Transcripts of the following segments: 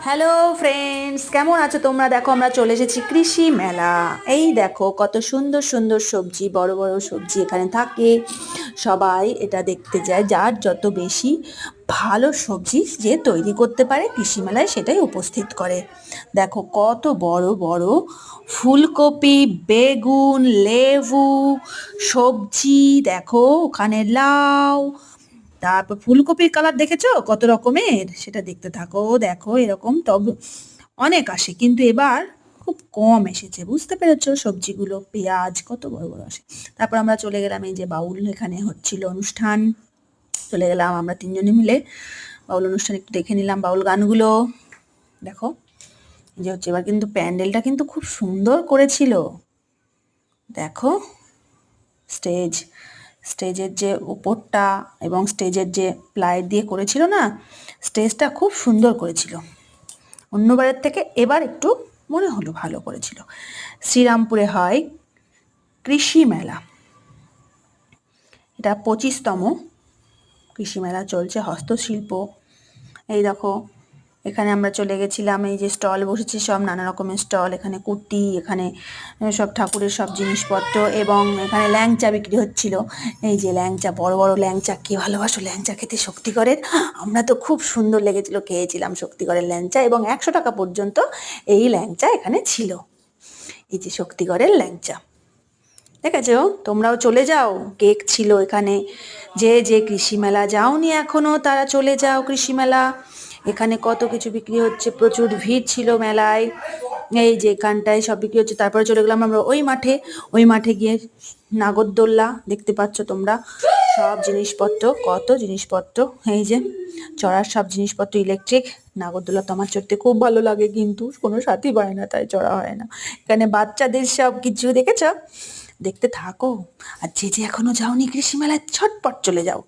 Hello friends, কেমন আছো তোমরা? দেখো আমরা চলে এসেছি কৃষি মেলা। এই দেখো কত সুন্দর সুন্দর সবজি, বড় বড় সবজি এখানে থাকে। সবাই এটা দেখতে যায়, যার যত বেশি ভালো সবজি যে তৈরি করতে পারে কৃষি মেলায় সেটাই উপস্থিত করে। দেখো কত বড় বড় ফুলকপি, বেগুন, লেবু, সবজি। দেখো ওখানে লাউ, তারপর ফুলকপির কালার দেখেছো কত রকমের, সেটা দেখতে থাকো। দেখো এরকম তবে অনেক আসে, কিন্তু এবার খুব কম এসেছে, বুঝতে পেরেছো? সবজিগুলো, পেঁয়াজ কত বড় বড় আসে। তারপর আমরা চলে গেলাম, এই যে বাউল এখানে হচ্ছিল অনুষ্ঠান, চলে গেলাম আমরা তিনজনে মিলে বাউল অনুষ্ঠান একটু দেখে নিলাম, বাউল গানগুলো। দেখো এই যে হচ্ছে, এবার কিন্তু প্যান্ডেলটা কিন্তু খুব সুন্দর করেছিল। দেখো স্টেজ, স্টেজের যে উপরটা এবং স্টেজের যে প্লাই দিয়ে করেছিল না, স্টেজটা খুব সুন্দর করেছিল। অন্যবারের থেকে এবার একটু মনে হলো ভালো করেছিল। শ্রীরামপুরে হয় কৃষি মেলা, এটা 25তম কৃষি মেলা চলছে, হস্তশিল্প। এই দেখো এখানে আমরা চলে গেছিলাম, এই যে স্টল বসেছে সব নানা রকমের স্টল, এখানে কুর্তি, এখানে সব ঠাকুরের সব জিনিসপত্র, এবং এখানে ল্যাংচা বিক্রি হচ্ছিল। এই যে ল্যাংচা, বড় বড় ল্যাংচা, কে ভালোবাসো ল্যাংচা খেতে? শক্তিগড়ের, আমরা তো খুব সুন্দর লেগেছিল, খেয়েছিলাম শক্তিগড়ের ল্যাংচা, এবং 100 টাকা পর্যন্ত এই ল্যাংচা এখানে ছিল। এই যে শক্তিগড়ের ল্যাংচা, দেখেছো? তোমরাও চলে যাও, কেক ছিল এখানে। যে যে কৃষি মেলা যাওনি এখনো তারা চলে যাও কৃষি মেলা, এখানে কত কিছু বিক্রি হচ্ছে, প্রচুর ভিড় ছিল মেলায়। এই যে এখানটায় সব বিক্রি হচ্ছে। তারপরে চলে গেলাম আমরা ওই মাঠে, ওই মাঠে গিয়ে নাগরদোল্লা দেখতে পাচ্ছ তোমরা, সব জিনিসপত্র, কত জিনিসপত্র, এই যে চড়ার সব জিনিসপত্র, ইলেকট্রিক। নাগরদোল্লা তো আমার চড়তে খুব ভালো লাগে, কিন্তু কোনো সাথী পায় না, তাই চড়া হয় না। এখানে বাচ্চাদের সব কিছু দেখেছ, দেখতে থাকো। আর যে যে এখনো যাওনি কৃষি মেলায়, ছটপট চলে যাও,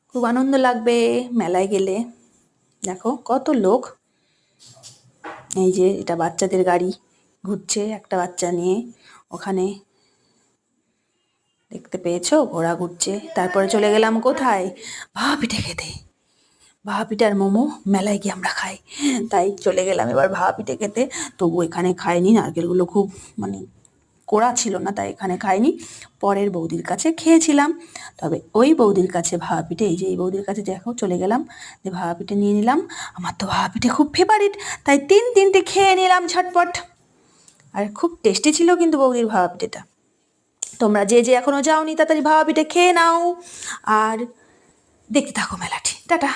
খুব আনন্দ লাগবে মেলায় গেলে। দেখো কত লোক। এই যে এটা বাচ্চাদের গাড়ি ঘুরছে, একটা বাচ্চা নিয়ে ওখানে, দেখতে পেয়েছো? ঘোড়া ঘুরছে। তারপরে চলে গেলাম কোথায়? ভাপা পিঠে খেতে। ভাপা পিঠার মোমো মেলায় গিয়ে আমরা খাই, তাই চলে গেলাম এবার ভাপা পিঠে খেতে। তবু এখানে খাইনি, নারকেলগুলো খুব মানে কোড়া ছিল না, তাই এখানে খাইনি, পরের বৌদির কাছে খেয়েছিলাম। তবে ওই বৌদির কাছে ভাপা পিঠে, এই যে এই বৌদির কাছে দেখো চলে গেলাম, যে ভাপা পিঠে নিয়ে নিলাম। আমার তো ভাপা পিঠে খুব ফেভারিট, তাই তিনটে খেয়ে নিলাম ঝটপট। আর খুব টেস্টি ছিল কিন্তু বৌদির ভাপা পিঠেটা। তোমরা যে যে এখনো যাওনি তাড়াতাড়ি ভাপা পিঠে খেয়ে নাও, আর দেখতে থাকো মেলাটি। টাটা।